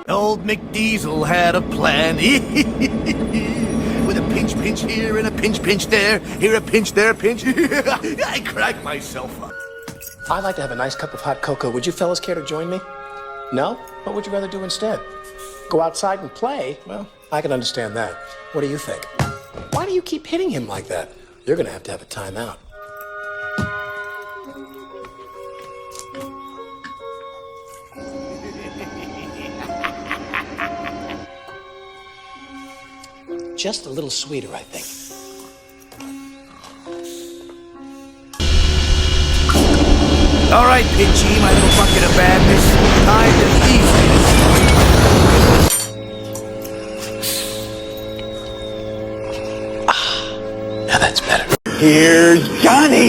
Old McDiesel had a plan. With a pinch here and a pinch there. Here a pinch, there a pinch. I crack myself up. I'd like to have a nice cup of hot cocoa. Would you fellas care to join me? No? What would you rather do instead? Go outside and play? Well, I can understand that. What do you think? Why do you keep hitting him like that? You're gonna have to have a timeout. Just a little sweeter, I think. All right, Pinchy, my little bucket of badness. Time to ease. Now that's better. Here's Johnny.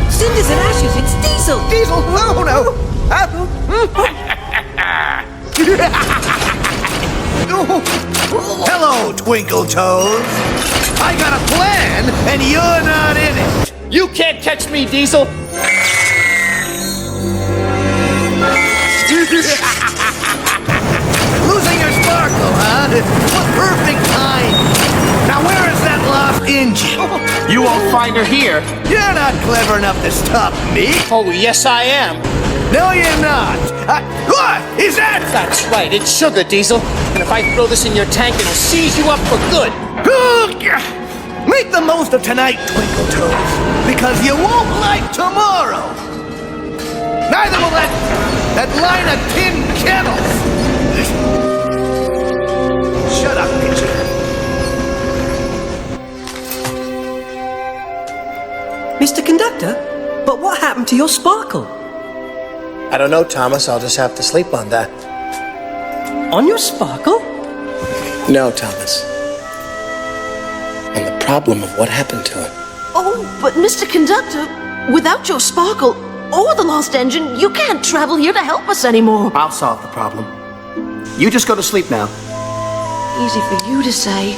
Cinders and ashes, it's Diesel! Diesel, no! Hello, Twinkle Toes. I got a plan, and you're not in it. You can't catch me, Diesel! Losing your sparkle, huh? What perfect time. Now where is that lost engine? You won't find her here. You're not clever enough to stop me. Oh, yes I am. No, you're not. What is that? That's right, it's sugar, Diesel. And if I throw this in your tank, it'll seize you up for good. Make the most of tonight, Twinkle Toes, because you won't like tomorrow. Neither will that line of tin kettles. Shut up, Pinchy. Mr. Conductor, but what happened to your sparkle? I don't know, Thomas. I'll just have to sleep on that. On your sparkle? No, Thomas. On the problem of what happened to it. Oh, but Mr. Conductor, without your sparkle or the lost engine, you can't travel here to help us anymore. I'll solve the problem. You just go to sleep now. Easy for you to say.